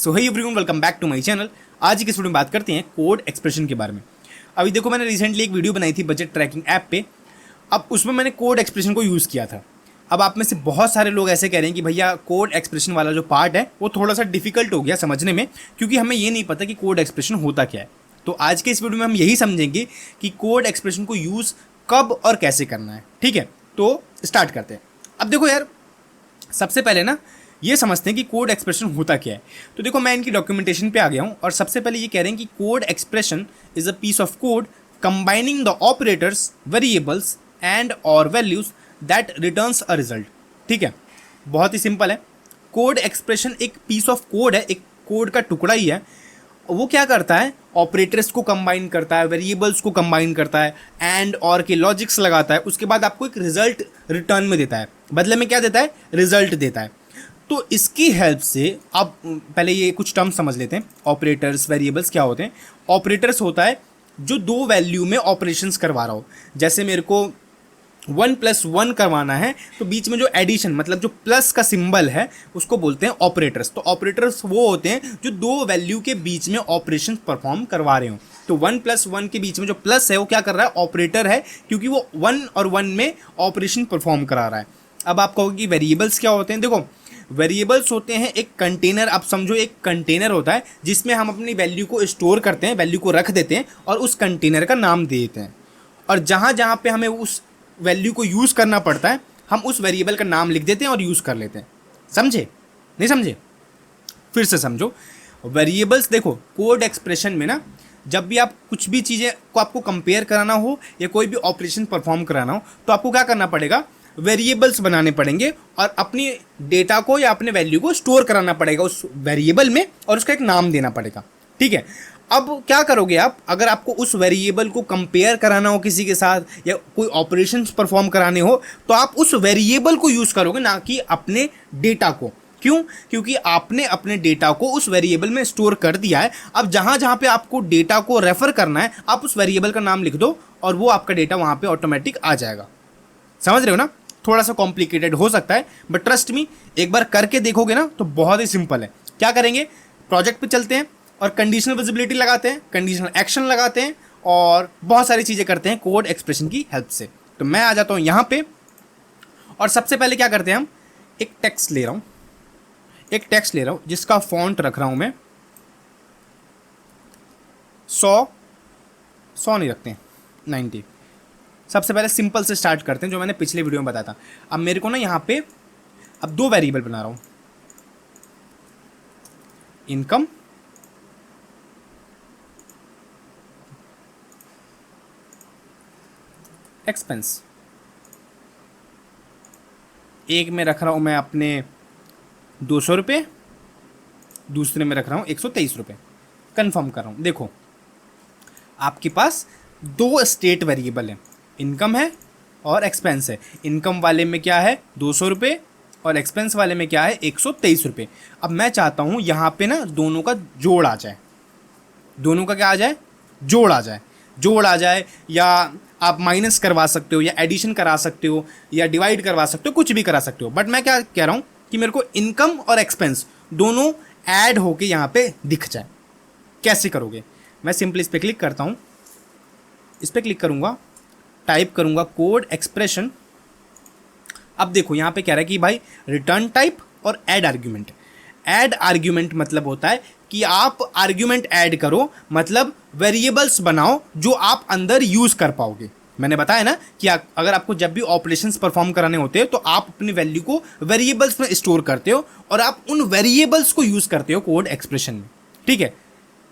So hey everyone, welcome back to my channel. आज की इस वीडियो में बात करते हैं कोड एक्सप्रेशन के बारे में। अभी देखो, मैंने रिसेंटली एक वीडियो बनाई थी बजट ट्रैकिंग ऐप पे। अब उसमें मैंने कोड एक्सप्रेशन को यूज़ किया था। अब आप में से बहुत सारे लोग ऐसे कह रहे हैं कि भैया कोड एक्सप्रेशन वाला जो पार्ट है वो थोड़ा सा डिफिकल्ट हो गया समझने में, क्योंकि हमें ये नहीं पता कि कोड एक्सप्रेशन होता क्या है। तो आज के इस वीडियो में हम यही समझेंगे कि कोड एक्सप्रेशन को यूज़ कब और कैसे करना है। ठीक है, तो स्टार्ट करते हैं। अब देखो यार, सबसे पहले ना ये समझते हैं कि कोड एक्सप्रेशन होता क्या है। तो देखो, मैं इनकी डॉक्यूमेंटेशन पे आ गया हूँ और सबसे पहले ये कह रहे हैं कि code expression is a piece of code combining the operators, variables and और values that returns a result. ठीक है, बहुत ही सिंपल है। कोड एक्सप्रेशन एक पीस ऑफ कोड है, एक कोड का टुकड़ा ही है। वो क्या करता है, ऑपरेटर्स को कंबाइन करता है, वेरिएबल्स को कंबाइन करता है, एंड और के लॉजिक्स लगाता है। उसके बाद आपको एक रिजल्ट रिटर्न में देता है। बदले में क्या देता है? रिजल्ट देता है। तो इसकी हेल्प से अब पहले ये कुछ टर्म्स समझ लेते हैं। ऑपरेटर्स, वेरिएबल्स क्या होते हैं? ऑपरेटर्स होता है जो दो वैल्यू में ऑपरेशंस करवा रहा हो। जैसे मेरे को 1+1 करवाना है, तो बीच में जो एडिशन मतलब जो प्लस का सिंबल है उसको बोलते हैं ऑपरेटर्स। तो ऑपरेटर्स वो होते हैं जो दो वैल्यू के बीच में ऑपरेशन परफॉर्म करवा रहे हो। तो 1+1 के बीच में जो प्लस है वो क्या कर रहा है? ऑपरेटर है, क्योंकि वो 1 और 1 में ऑपरेशन परफॉर्म करा रहा है। अब आप कहोगे कि वेरिएबल्स क्या होते हैं? देखो, वेरिएबल्स होते हैं एक कंटेनर। आप समझो एक कंटेनर होता है जिसमें हम अपनी वैल्यू को स्टोर करते हैं, वैल्यू को रख देते हैं और उस कंटेनर का नाम दे देते हैं। और जहाँ जहाँ पे हमें उस वैल्यू को यूज़ करना पड़ता है, हम उस वेरिएबल का नाम लिख देते हैं और यूज़ कर लेते हैं। समझे? नहीं समझे? फिर से समझो। वेरिएबल्स देखो, कोड एक्सप्रेशन में ना जब भी आप कुछ भी चीज़ें को आपको कंपेयर कराना हो या कोई भी ऑपरेशन परफॉर्म कराना हो, तो आपको क्या करना पड़ेगा? वेरिएबल्स बनाने पड़ेंगे और अपनी डेटा को या अपने वैल्यू को स्टोर कराना पड़ेगा उस वेरिएबल में और उसका एक नाम देना पड़ेगा। ठीक है, अब क्या करोगे आप? अगर आपको उस वेरिएबल को कंपेयर कराना हो किसी के साथ या कोई ऑपरेशंस परफॉर्म कराने हो, तो आप उस वेरिएबल को यूज़ करोगे, ना कि अपने डेटा को। क्यों? क्योंकि आपने अपने डेटा को उस वेरिएबल में स्टोर कर दिया है। अब जहाँ जहाँ पे आपको डेटा को रेफर करना है, आप उस वेरिएबल का नाम लिख दो और वो आपका डेटा वहाँ पे ऑटोमेटिक आ जाएगा। समझ रहे हो ना? थोड़ा सा कॉम्प्लिकेटेड हो सकता है, बट ट्रस्ट मी, एक बार करके देखोगे ना तो बहुत ही सिंपल है। क्या करेंगे? प्रोजेक्ट पे चलते हैं और कंडीशनल विजिबिलिटी लगाते हैं, कंडीशनल एक्शन लगाते हैं और बहुत सारी चीज़ें करते हैं कोड एक्सप्रेशन की हेल्प से। तो मैं आ जाता हूँ यहाँ पे और सबसे पहले क्या करते हैं, हम एक टेक्स्ट ले रहा हूँ जिसका फॉन्ट रख रहा हूँ मैं 100 नहीं रखते हैं, 90। सबसे पहले सिंपल से स्टार्ट करते हैं, जो मैंने पिछले वीडियो में बताया था। अब मेरे को ना यहाँ पे अब दो वेरिएबल बना रहा हूँ, इनकम एक्सपेंस। एक में रख रहा हूँ मैं अपने 200 रुपये, दूसरे में रख रहा हूँ 123 रुपये। कन्फर्म कर रहा हूँ। देखो, आपके पास दो स्टेट वेरिएबल हैं, इनकम है और एक्सपेंस है। इनकम वाले में क्या है? 200 रुपये और एक्सपेंस वाले में क्या है? 123 रुपये। अब मैं चाहता हूँ यहाँ पे ना दोनों का जोड़ आ जाए। दोनों का क्या आ जाए? जोड़ आ जाए। जोड़ आ जाए, या आप माइनस करवा सकते हो या एडिशन करा सकते हो या डिवाइड करवा सकते हो, कुछ भी करा सकते हो। बट मैं क्या कह रहा हूँ कि मेरे को इनकम और एक्सपेंस दोनों ऐड होके यहाँ पे दिख जाए। कैसे करोगे? मैं सिंपली इस पर क्लिक करता हूँ, इस पर क्लिक करूँगा, टाइप करूँगा कोड एक्सप्रेशन। अब देखो यहाँ पे कह रहा है कि भाई रिटर्न टाइप और ऐड आर्ग्यूमेंट। ऐड आर्ग्यूमेंट मतलब होता है कि आप आर्ग्यूमेंट ऐड करो, मतलब वेरिएबल्स बनाओ जो आप अंदर यूज़ कर पाओगे। मैंने बताया ना कि अगर आपको जब भी ऑपरेशंस परफॉर्म कराने होते हैं तो आप अपनी वैल्यू को वेरिएबल्स में स्टोर करते हो और आप उन वेरिएबल्स को यूज़ करते हो कोड एक्सप्रेशन में। ठीक है,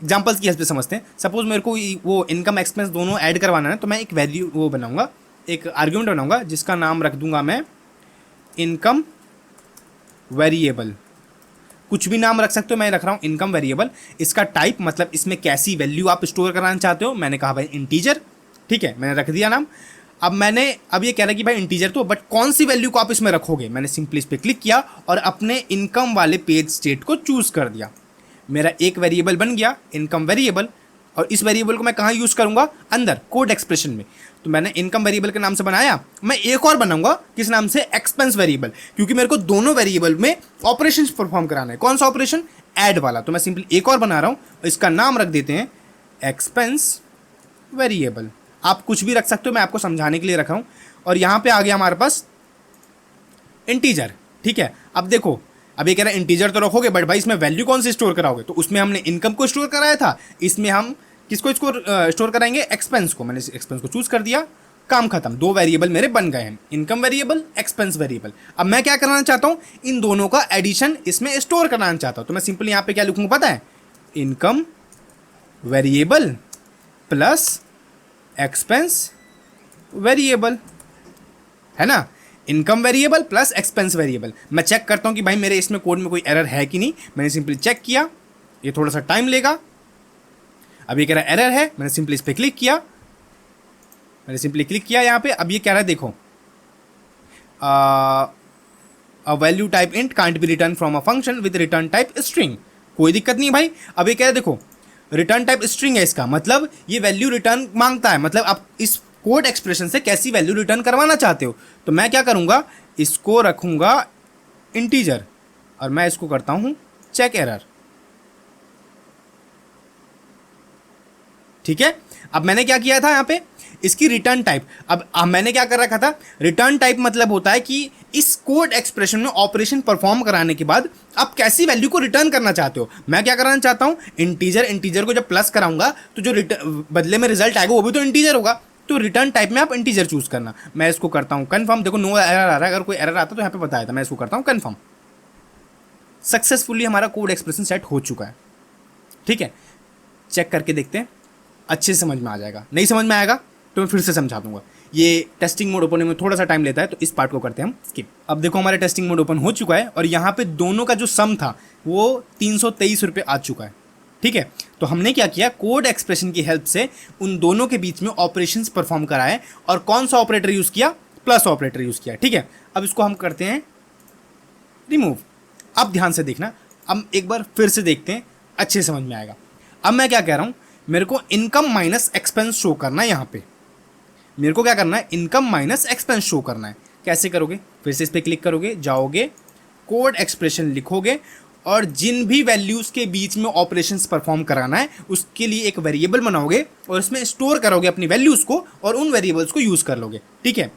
एग्जाम्पल्स की हेल्प से समझते हैं। सपोज मेरे को वो इनकम एक्सपेंस दोनों ऐड करवाना है, तो मैं एक वैल्यू वो बनाऊंगा, एक आर्ग्यूमेंट बनाऊंगा जिसका नाम रख दूंगा मैं इनकम वेरिएबल। कुछ भी नाम रख सकते हो, मैं रख रहा हूँ इनकम वेरिएबल। इसका टाइप मतलब इसमें कैसी वैल्यू आप स्टोर कराना चाहते हो। मैंने कहा भाई इंटीजर। ठीक है, मैंने रख दिया नाम। अब ये कह रहा है कि भाई इंटीजर, तो बट कौन सी वैल्यू को आप इसमें रखोगे? मैंने सिंपली इस पर क्लिक किया और अपने इनकम वाले पेज स्टेट को चूज़ कर दिया। मेरा एक वेरिएबल बन गया, इनकम वेरिएबल, और इस वेरिएबल को मैं कहाँ यूज़ करूँगा? अंदर कोड एक्सप्रेशन में। तो मैंने इनकम वेरिएबल के नाम से बनाया, मैं एक और बनाऊंगा किस नाम से? एक्सपेंस वेरिएबल, क्योंकि मेरे को दोनों वेरिएबल में ऑपरेशंस परफॉर्म कराना है। कौन सा ऑपरेशन? ऐड वाला, तो मैं सिंपली एक और बना रहा हूँ, इसका नाम रख देते हैं एक्सपेंस वेरिएबल। आप कुछ भी रख सकते हो, मैं आपको समझाने के लिए रखा हूँ। और यहाँ पे आ गया हमारे पास इंटीजर, ठीक है। अब देखो, अब ये कह रहा है इंटीजर तो रखोगे, बट भाई इसमें वैल्यू कौन सी स्टोर कराओगे? तो उसमें हमने इनकम को स्टोर कराया था, इसमें हम किसको इसको स्टोर कराएंगे? एक्सपेंस को। मैंने एक्सपेंस को चूज कर दिया, काम खत्म। दो वेरिएबल मेरे बन गए हैं, इनकम वेरिएबल, एक्सपेंस वेरिएबल। अब मैं क्या कराना चाहता हूँ? इन दोनों का एडिशन इसमें स्टोर कराना चाहता हूँ। तो मैं सिंपली यहाँ पे क्या लिखूंगा पता है? Income variable plus expense variable, है ना। Income variable plus expense variable. मैं चेक करता हूं कि भाई मेरे इसमें कोड में कोई एरर है कि नहीं। मैंने सिंपली चेक किया, ये थोड़ा सा टाइम लेगा। अब ये कह रहा है एरर है, मैंने सिंपली इस पर क्लिक किया, यहाँ पे। अब ये कह रहा है देखो, a value type int can't be return from a function with return type string. कोई दिक्कत नहीं भाई। अब ये कह रहा है देखो, रिटर्न टाइप स्ट्रिंग है, इसका मतलब ये वैल्यू रिटर्न मांगता है। मतलब आप इस कोड एक्सप्रेशन से कैसी वैल्यू रिटर्न करवाना चाहते हो। तो मैं क्या करूंगा, इसको रखूंगा इंटीजर और मैं इसको करता हूं चेक एरर, ठीक है। अब मैंने क्या किया था यहाँ पे, इसकी रिटर्न टाइप। अब मैंने क्या कर रखा था, रिटर्न टाइप मतलब होता है कि इस कोड एक्सप्रेशन में ऑपरेशन परफॉर्म कराने के बाद आप कैसी वैल्यू को रिटर्न करना चाहते हो। मैं क्या कराना चाहता हूं, इंटीजर को जब प्लस कराऊंगा तो जो बदले में रिजल्ट आएगा वो भी तो इंटीजर होगा। तो रिटर्न टाइप में आप इंटीजर चूज करना। मैं इसको करता हूं कन्फर्म। देखो नो एरर आ रहा है, अगर कोई एरर आता तो यहाँ पे बताया था। मैं इसको करता हूं कन्फर्म। सक्सेसफुली हमारा कोड एक्सप्रेशन सेट हो चुका है, ठीक है। चेक करके देखते हैं, अच्छे से समझ में आ जाएगा। नहीं समझ में आएगा तो मैं फिर से समझा दूंगा। ये टेस्टिंग मोड ओपन में थोड़ा सा टाइम लेता है, तो इस पार्ट को करते हैं हम स्किप। अब देखो हमारा टेस्टिंग मोड ओपन हो चुका है और यहाँ पे दोनों का जो सम था वो 323 रुपये आ चुका है, ठीक है। तो हमने क्या किया, कोड एक्सप्रेशन की हेल्प से उन दोनों के बीच में ऑपरेशंस परफॉर्म कराए। और कौन सा ऑपरेटर यूज़ किया? प्लस ऑपरेटर यूज़ किया, ठीक है। अब इसको हम करते हैं रिमूव। अब ध्यान से देखना, अब एक बार फिर से देखते हैं, अच्छे समझ में आएगा। अब मैं क्या कह रहा हूँ, मेरे को इनकम माइनस एक्सपेंस शो करना है। यहाँ पे मेरे को क्या करना है, इनकम माइनस एक्सपेंस शो करना है। कैसे करोगे? फिर से इस पर क्लिक करोगे, जाओगे कोड एक्सप्रेशन लिखोगे और जिन भी वैल्यूज़ के बीच में ऑपरेशंस परफॉर्म कराना है उसके लिए एक वेरिएबल बनाओगे और उसमें स्टोर करोगे अपनी वैल्यूज़ को और उन वेरिएबल्स को यूज़ कर लोगे, ठीक है।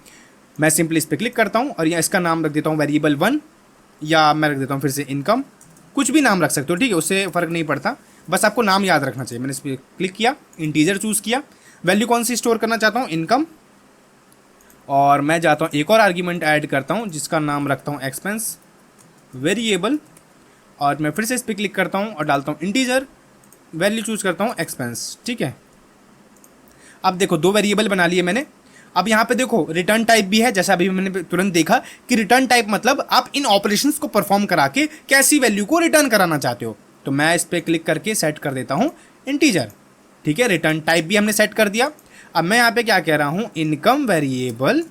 मैं सिंपली इस पर क्लिक करता हूँ और यहाँ इसका नाम रख देता हूँ वेरिएबल 1, या मैं रख देता हूँ फिर से इनकम। कुछ भी नाम रख सकते हो, ठीक है, उससे फ़र्क नहीं पड़ता, बस आपको नाम याद रखना चाहिए। मैंने इस पर क्लिक किया, इंटीजर चूज़ किया, वैल्यू कौन सी स्टोर करना चाहता हूँ, इनकम। और मैं जाता हूँ एक और आर्ग्यूमेंट ऐड करता हूँ जिसका नाम रखता हूँ एक्सपेंस वेरिएबल। और मैं फिर से इस पर क्लिक करता हूँ और डालता हूँ इंटीजर, वैल्यू चूज़ करता हूँ एक्सपेंस, ठीक है। अब देखो दो वेरिएबल बना लिए मैंने। अब यहाँ पे देखो रिटर्न टाइप भी है, जैसा अभी मैंने तुरंत देखा कि रिटर्न टाइप मतलब आप इन ऑपरेशंस को परफॉर्म करा के कैसी वैल्यू को रिटर्न कराना चाहते हो। तो मैं इस पर क्लिक करके सेट कर देता हूँ इंटीजर, ठीक है। रिटर्न टाइप भी हमने सेट कर दिया। अब मैं यहाँ पे क्या कह रहा हूँ, income variable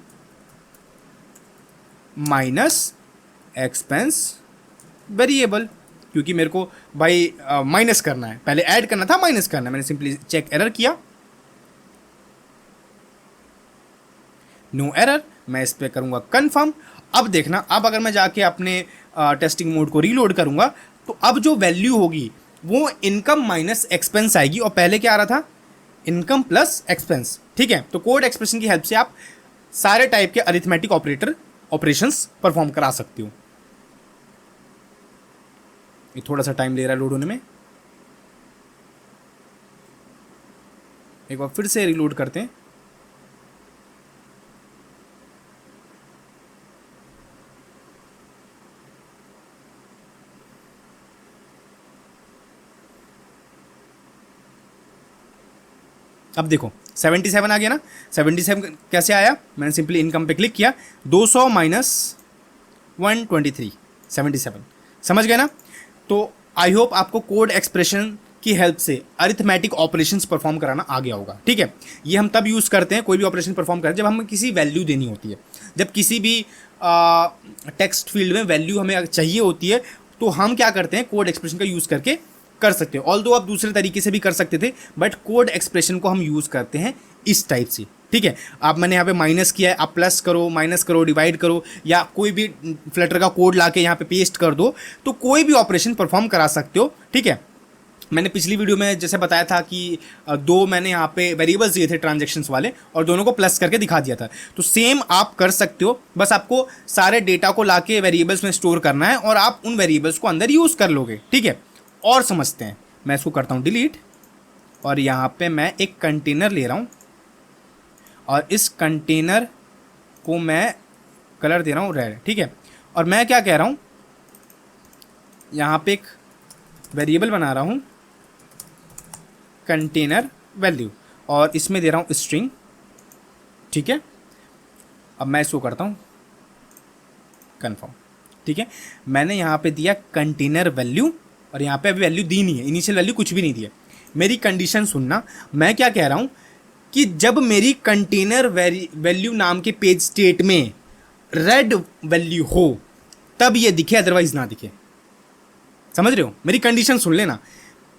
minus expense variable, क्योंकि मेरे को भाई माइनस करना है, पहले ऐड करना था, माइनस करना है। मैंने सिंपली चेक एरर किया, नो एरर। मैं इस पर करूँगा कन्फर्म। अब देखना, अब अगर मैं जाके अपने टेस्टिंग मोड को रीलोड करूँगा तो अब जो वैल्यू होगी वो इनकम माइनस एक्सपेंस आएगी और पहले क्या आ रहा था, इनकम प्लस एक्सपेंस, ठीक है। तो कोड एक्सप्रेशन की हेल्प से आप सारे टाइप के अरिथमेटिक ऑपरेशंस परफॉर्म करा सकते हो। ये थोड़ा सा टाइम ले रहा है लोड होने में, एक बार फिर से रीलोड करते हैं। अब देखो 77 आ गया ना। 77 कैसे आया, मैंने सिंपली इनकम पे क्लिक किया, 200 माइनस 123, 77, समझ गए ना। तो आई होप आपको कोड एक्सप्रेशन की हेल्प से अरिथमेटिक ऑपरेशंस परफॉर्म कराना आ गया होगा, ठीक है। ये हम तब यूज़ करते हैं कोई भी ऑपरेशन परफॉर्म करें जब हमें किसी वैल्यू देनी होती है, जब किसी भी टेक्स्ट फील्ड में वैल्यू हमें चाहिए होती है, तो हम क्या करते हैं, कोड एक्सप्रेशन का यूज़ करके कर सकते हो। ऑल्दो आप दूसरे तरीके से भी कर सकते थे, बट कोड एक्सप्रेशन को हम यूज़ करते हैं इस टाइप से, ठीक है। आप मैंने यहाँ पे माइनस किया है, आप प्लस करो, माइनस करो, डिवाइड करो, या कोई भी फ्लटर का कोड लाके यहाँ पे पेस्ट कर दो, तो कोई भी ऑपरेशन परफॉर्म करा सकते हो। ठीक है। मैंने पिछली वीडियो में जैसे बताया था कि दो मैंने यहाँ पे वेरिएबल्स दिए थे ट्रांजैक्शंस वाले, और दोनों को प्लस करके दिखा दिया था। तो सेम आप कर सकते हो, बस आपको सारे डेटा को लाके वेरिएबल्स में स्टोर करना है और आप उन वेरिएबल्स को अंदर यूज़ कर लोगे। ठीक है। और समझते हैं, मैं इसको करता हूँ डिलीट, और यहाँ पे मैं एक कंटेनर ले रहा हूँ, और इस कंटेनर को मैं कलर दे रहा हूँ रेड। ठीक है। और मैं क्या कह रहा हूँ, यहाँ पे एक वेरिएबल बना रहा हूँ कंटेनर वैल्यू, और इसमें दे रहा हूँ स्ट्रिंग। ठीक है। अब मैं इसको करता हूँ कन्फर्म। ठीक है। मैंने यहाँ पे दिया कंटेनर वैल्यू, और यहाँ पे अभी वैल्यू दी नहीं है, इनिशियल वैल्यू कुछ भी नहीं दिया। मेरी कंडीशन सुनना, मैं क्या कह रहा हूँ कि जब मेरी कंटेनर वैल्यू नाम के पेज स्टेट में रेड वैल्यू हो तब ये दिखे, अदरवाइज ना दिखे। समझ रहे हो? मेरी कंडीशन सुन लेना।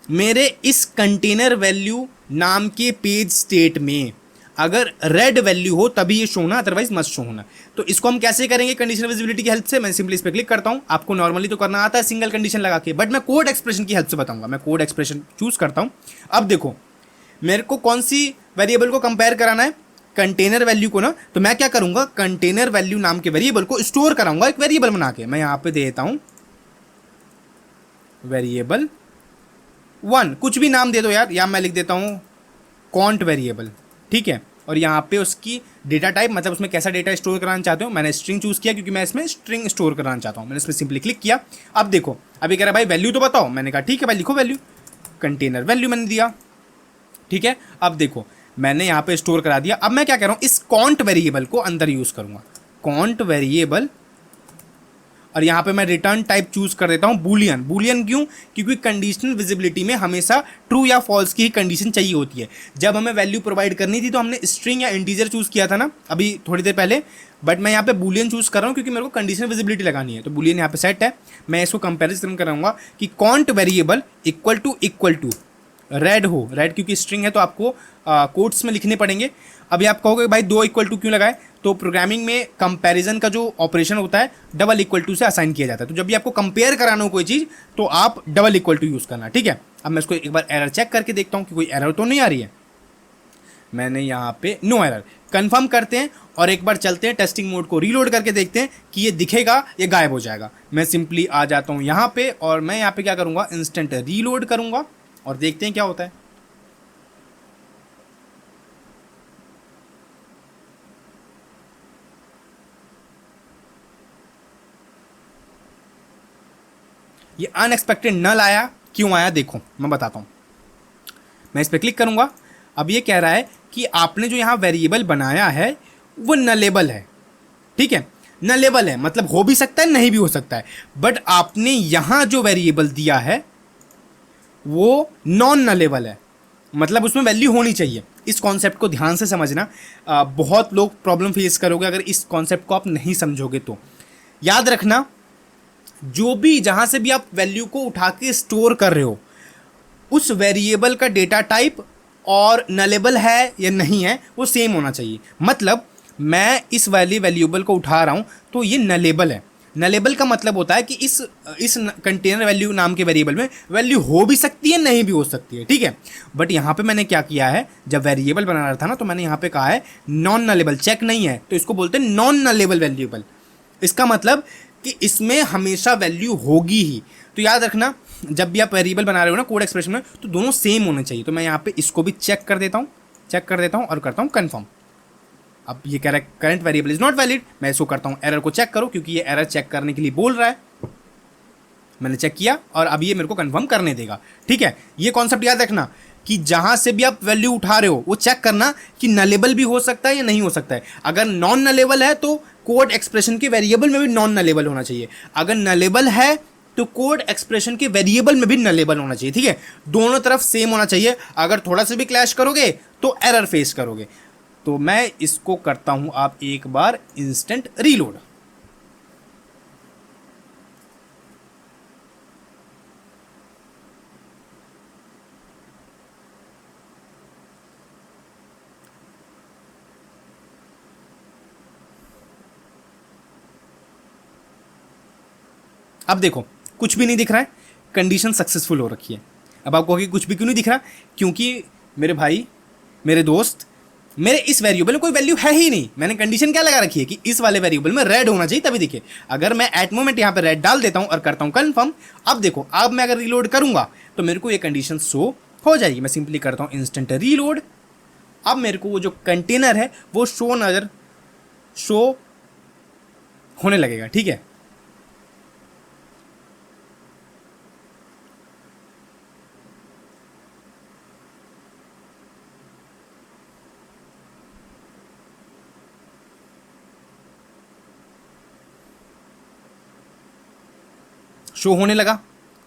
मेरे इस कंटेनर वैल्यू नाम के पेज स्टेट में अगर रेड वैल्यू हो तभी ये शो होना, अदरवाइज मस्ट शो होना। तो इसको हम कैसे करेंगे कंडीशनल विजिबिलिटी की हेल्प से? मैं सिंपली इस पर क्लिक करता हूं। आपको नॉर्मली तो करना आता है सिंगल कंडीशन लगा के, बट मैं कोड एक्सप्रेशन की हेल्प से बताऊंगा। मैं कोड एक्सप्रेशन चूज करता हूं। अब देखो मेरे को कौन सी वेरिएबल को कंपेयर कराना है, कंटेनर वैल्यू को ना। तो मैं क्या करूंगा, कंटेनर वैल्यू नाम के वेरिएबल को स्टोर कराऊंगा एक वेरिएबल बना के। मैं यहां पे दे देता हूं वेरिएबल 1, कुछ भी नाम दे दो यार, या मैं लिख देता हूं कॉन्ट वेरिएबल। ठीक है। और यहाँ पे उसकी डेटा टाइप, मतलब उसमें कैसा डेटा स्टोर कराना चाहते हो, मैंने स्ट्रिंग चूज किया क्योंकि मैं इसमें स्ट्रिंग स्टोर कराना चाहता हूँ। मैंने इसमें सिंपली क्लिक किया। अब देखो अभी कह रहा भाई वैल्यू तो बताओ। मैंने कहा ठीक है भाई लिखो वैल्यू, कंटेनर वैल्यू मैंने दिया। ठीक है। अब देखो मैंने यहाँ पे स्टोर करा दिया। अब मैं क्या कह रहा हूँ, इस कॉन्ट वेरिएबल को अंदर यूज करूंगा, कॉन्ट वेरिएबल, और यहाँ पे मैं रिटर्न टाइप चूज कर देता हूँ बूलियन। बूलियन क्यों? क्योंकि कंडीशनल विजिबिलिटी में हमेशा ट्रू या फॉल्स की ही कंडीशन चाहिए होती है। जब हमें वैल्यू प्रोवाइड करनी थी तो हमने स्ट्रिंग या इंटीजर चूज किया था ना अभी थोड़ी देर पहले, बट मैं यहाँ पे बूलियन चूज कर रहा हूँ क्योंकि मेरे को कंडीशनल विजिबिलिटी लगानी है। तो बूलियन यहाँ पे सेट है। मैं इसको कंपेरिजन कराऊंगा कि const variable equal to red हो, रेड क्योंकि स्ट्रिंग है तो आपको कोट्स में लिखने पड़ेंगे। अभी आप कहोगे भाई 2 इक्वल टू क्यों लगाए? तो प्रोग्रामिंग में कंपैरिजन का जो ऑपरेशन होता है डबल इक्वल टू से असाइन किया जाता है। तो जब भी आपको कंपेयर कराना हो कोई चीज़ तो आप डबल इक्वल टू यूज़ करना। ठीक है। अब मैं इसको एक बार एरर चेक करके देखता हूँ कि कोई एरर तो नहीं आ रही है। मैंने यहाँ पे नो एरर कंफर्म करते हैं, और एक बार चलते हैं टेस्टिंग मोड को रीलोड करके देखते हैं कि ये दिखेगा ये गायब हो जाएगा। मैं सिंपली आ जाता हूँ यहाँ पे, और मैं यहाँ पे क्या करूँगा, इंस्टेंट रीलोड करूँगा और देखते हैं क्या होता है। ये अनएक्सपेक्टेड नल आया, क्यों आया देखो मैं बताता हूँ। मैं इस पर क्लिक करूँगा। अब ये कह रहा है कि आपने जो यहाँ वेरिएबल बनाया है वो नलेबल है। ठीक है। नलेबल है मतलब हो भी सकता है नहीं भी हो सकता है, बट आपने यहाँ जो वेरिएबल दिया है वो नॉन नलेबल है, मतलब उसमें वैल्यू होनी चाहिए। इस कॉन्सेप्ट को ध्यान से समझना। बहुत लोग प्रॉब्लम फेस करोगे अगर इस कॉन्सेप्ट को आप नहीं समझोगे तो। याद रखना, जो भी जहां से भी आप वैल्यू को उठा के स्टोर कर रहे हो उस वेरिएबल का डेटा टाइप और नलेबल है या नहीं है वो सेम होना चाहिए। मतलब मैं इस वाली वैल्यूबल को उठा रहा हूं तो ये नलेबल है। नलेबल का मतलब होता है कि इस कंटेनर वैल्यू नाम के वेरिएबल में वैल्यू हो भी सकती है नहीं भी हो सकती है। ठीक है। बट यहाँ पे मैंने क्या किया है, जब वेरिएबल बना रहा था ना तो मैंने यहाँ पे कहा है नॉन नलेबल, चेक नहीं है तो इसको बोलते हैं नॉन नलेबल वैल्यूबल। इसका मतलब कि इसमें हमेशा वैल्यू होगी ही। तो याद रखना जब भी आप वेरिएबल बना रहे हो ना कोड एक्सप्रेशन में तो दोनों सेम होने चाहिए। तो मैं यहाँ पे इसको भी चेक कर देता हूँ और करता हूँ कन्फर्म। अब ये कह रहा है current variable is not valid. मैं इसको करता हूँ एरर को चेक करो क्योंकि ये एरर चेक करने के लिए बोल रहा है। मैंने चेक किया और अब ये मेरे को कंफर्म करने देगा। ठीक है। ये कॉन्सेप्ट याद रखना कि जहां से भी आप वैल्यू उठा रहे हो वो चेक करना कि नलेबल भी हो सकता है या नहीं हो सकता है। अगर नॉन नलेबल है तो कोड एक्सप्रेशन के वेरिएबल में भी नॉन नलेबल होना चाहिए। अगर नलेबल है तो कोड एक्सप्रेशन के वेरिएबल में भी नलेबल होना चाहिए। ठीक है। दोनों तरफ सेम होना चाहिए। अगर थोड़ा सा भी क्लैश करोगे तो एरर फेस करोगे। तो मैं इसको करता हूं आप एक बार इंस्टेंट रीलोड। अब देखो कुछ भी नहीं दिख रहा है, कंडीशन सक्सेसफुल हो रखी है। अब आप कहोगे कुछ भी क्यों नहीं दिख रहा, क्योंकि मेरे भाई, मेरे दोस्त, मेरे इस वेरिएबल में कोई वैल्यू है ही नहीं। मैंने कंडीशन क्या लगा रखी है कि इस वाले वेरिएबल में रेड होना चाहिए तभी दिखे। अगर मैं एट मोमेंट यहाँ पे रेड डाल देता हूँ और करता हूँ कन्फर्म, अब देखो, अब मैं अगर रीलोड करूंगा तो मेरे को ये कंडीशन शो हो जाएगी। मैं सिंपली करता हूँ इंस्टेंट रीलोड। अब मेरे को वो जो कंटेनर है वो शो होने लगेगा, ठीक है। शो होने लगा,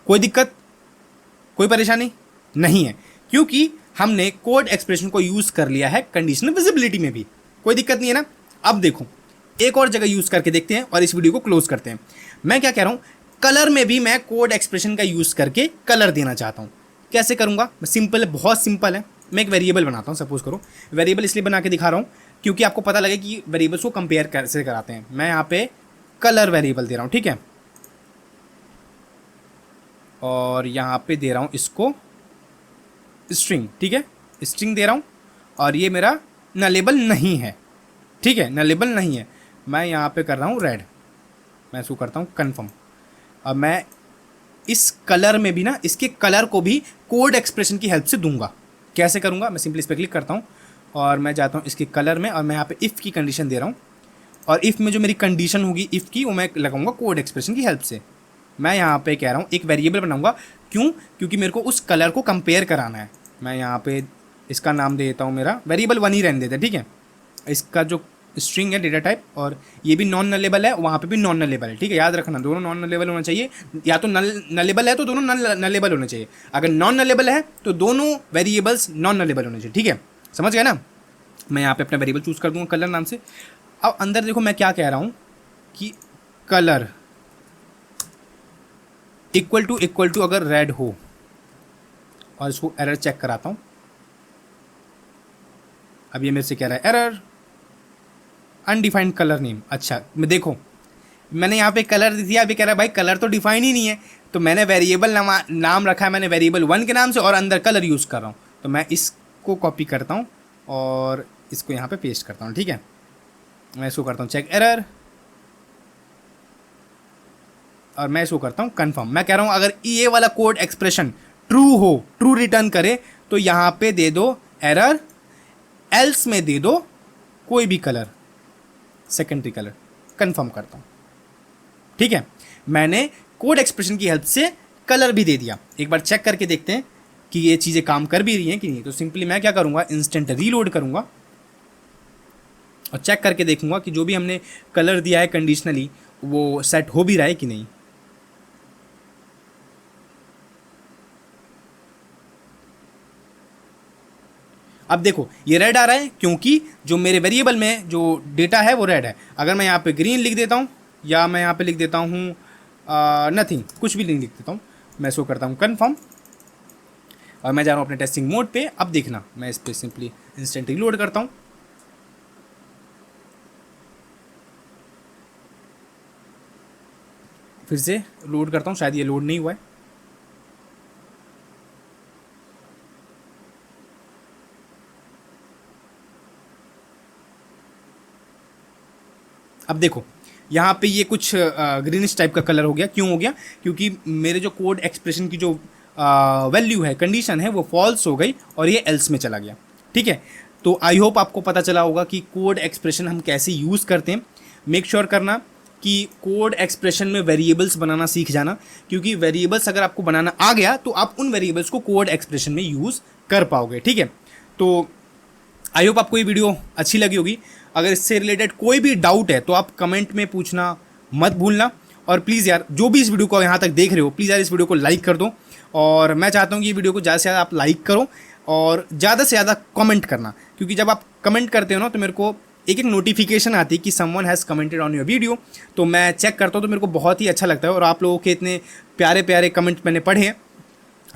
कोई दिक्कत, कोई परेशानी नहीं है, क्योंकि हमने कोड एक्सप्रेशन को यूज कर लिया है कंडीशनल विजिबिलिटी में भी। कोई दिक्कत नहीं है ना। अब देखो एक और जगह यूज करके देखते हैं और इस वीडियो को क्लोज करते हैं। मैं क्या कह रहा हूं, कलर में भी मैं कोड एक्सप्रेशन का यूज करके कलर देना चाहता हूं। कैसे करूंगा, सिंपल है, बहुत सिंपल है। मैं एक वेरिएबल बनाता हूं, सपोज करो। वेरिएबल इसलिए बना के दिखा रहा हूं क्योंकि आपको पता लगे कि वेरिएबल्स को कंपेयर कैसे कराते हैं। मैं यहाँ पे कलर वेरिएबल दे रहा हूं, ठीक है, और यहाँ पे दे रहा हूँ इसको स्ट्रिंग, ठीक है, स्ट्रिंग दे रहा हूँ। और ये मेरा नलेबल नहीं है, ठीक है, नलेबल नहीं है। मैं यहाँ पे कर रहा हूँ रेड, मैं इसको करता हूँ कन्फर्म। अब मैं इस कलर में भी ना, इसके कलर को भी कोड एक्सप्रेशन की हेल्प से दूंगा। कैसे करूँगा, मैं सिंपली इस पर क्लिक करता हूँ और मैं जाता हूँ इसके कलर में, और मैं यहाँ पे इफ़ की कंडीशन दे रहा हूँ। और इफ़ में जो मेरी कंडीशन होगी इफ़ की, वो मैं लगाऊंगा कोड एक्सप्रेशन की हेल्प से। मैं यहाँ पे कह रहा हूँ एक वेरिएबल बनाऊंगा, क्यों, क्योंकि मेरे को उस कलर को कंपेयर कराना है। मैं यहाँ पे इसका नाम दे देता हूँ, मेरा वेरिएबल 1 ही रहने देता है, ठीक है। इसका जो स्ट्रिंग है डेटा टाइप, और ये भी नॉन नलेबल है, वहाँ पे भी नॉन नलेबल है, ठीक है, याद रखना दोनों नॉन नलेबल होना चाहिए। या तो नलेबल है तो दोनों नलेबल होने चाहिए, अगर नॉन नलेबल है तो दोनों वेरिएबल्स नॉन नलेबल होने चाहिए, ठीक है, समझ गए ना। मैं यहाँ पे अपना वेरिएबल चूज़ कर दूँगा कलर नाम से। अब अंदर देखो मैं क्या कह रहा हूँ कि कलर इक्वल टू अगर रेड हो, और इसको एरर चेक कराता हूँ। अब ये मेरे से कह रहा है एरर अनडिफाइंड कलर नेम। अच्छा, मैं देखो मैंने यहाँ पे कलर दिया, अभी कह रहा है भाई कलर तो डिफाइन ही नहीं है। तो मैंने वेरिएबल नाम रखा है, मैंने वेरिएबल 1 के नाम से, और अंदर कलर यूज़ कर रहा हूँ। तो मैं इसको कॉपी करता हूँ और इसको यहाँ पे पेस्ट करता हूँ, ठीक है। मैं इसको करता हूँ चेक एरर, और मैं इसको करता हूँ कन्फर्म। मैं कह रहा हूँ अगर ये वाला कोड एक्सप्रेशन ट्रू हो, ट्रू रिटर्न करे, तो यहाँ पे दे दो एरर, एल्स में दे दो कोई भी कलर, सेकेंडरी कलर। कन्फर्म करता हूँ, ठीक है। मैंने कोड एक्सप्रेशन की हेल्प से कलर भी दे दिया। एक बार चेक करके देखते हैं कि ये चीज़ें काम कर भी रही हैं कि नहीं। तो सिंपली मैं क्या करूँगा, इंस्टेंट रीलोड करूँगा और चेक करके देखूँगा कि जो भी हमने कलर दिया है कंडीशनली वो सेट हो भी रहा है कि नहीं। अब देखो ये रेड आ रहा है क्योंकि जो मेरे वेरिएबल में जो डेटा है वो रेड है। अगर मैं यहाँ पे ग्रीन लिख देता हूँ, या मैं यहाँ पे लिख देता हूँ नथिंग, कुछ भी नहीं लिख देता हूँ, मैं इसको करता हूँ कन्फर्म, और मैं जा रहा हूँ अपने टेस्टिंग मोड पे। अब देखना, मैं इस पर सिंपली इंस्टेंट रीलोड करता हूँ। फिर से लोड करता हूँ, शायद ये लोड नहीं हुआ है। अब देखो यहाँ पे ये कुछ ग्रीनिश टाइप का कलर हो गया। क्यों हो गया, क्योंकि मेरे जो कोड एक्सप्रेशन की जो वैल्यू है, कंडीशन है, वो फॉल्स हो गई और ये एल्स में चला गया, ठीक है। तो आई होप आपको पता चला होगा कि कोड एक्सप्रेशन हम कैसे यूज़ करते हैं। मेक श्योर करना कि कोड एक्सप्रेशन में वेरिएबल्स बनाना सीख जाना, क्योंकि वेरिएबल्स अगर आपको बनाना आ गया तो आप उन वेरिएबल्स को कोड एक्सप्रेशन में यूज़ कर पाओगे, ठीक है। तो आई होप आपको ये वीडियो अच्छी लगी होगी। अगर इससे रिलेटेड कोई भी डाउट है तो आप कमेंट में पूछना मत भूलना। और प्लीज़ यार, जो भी इस वीडियो को यहाँ तक देख रहे हो, प्लीज़ यार इस वीडियो को लाइक कर दो। और मैं चाहता हूँ कि ये वीडियो को ज़्यादा से ज़्यादा आप लाइक करो और ज़्यादा से ज़्यादा कमेंट करना, क्योंकि जब आप कमेंट करते हो ना तो मेरे को एक नोटिफिकेशन आती है कि someone has commented on your video. तो मैं चेक करता हूँ तो मेरे को बहुत ही अच्छा लगता है। और आप लोगों के इतने प्यारे प्यारे कमेंट मैंने पढ़े हैं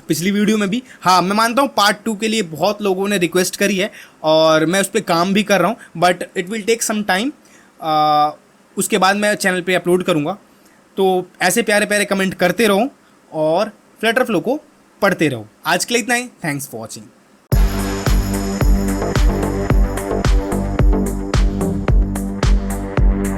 पिछली वीडियो में भी। हाँ, मैं मानता हूँ पार्ट 2 के लिए बहुत लोगों ने रिक्वेस्ट करी है और मैं उस पर काम भी कर रहा हूँ, but it will take some time. उसके बाद मैं चैनल पे अपलोड करूँगा। तो ऐसे प्यारे प्यारे कमेंट करते रहो और फ्लटर फ्लो को पढ़ते रहो। आज के लिए इतना ही। Thanks for watching.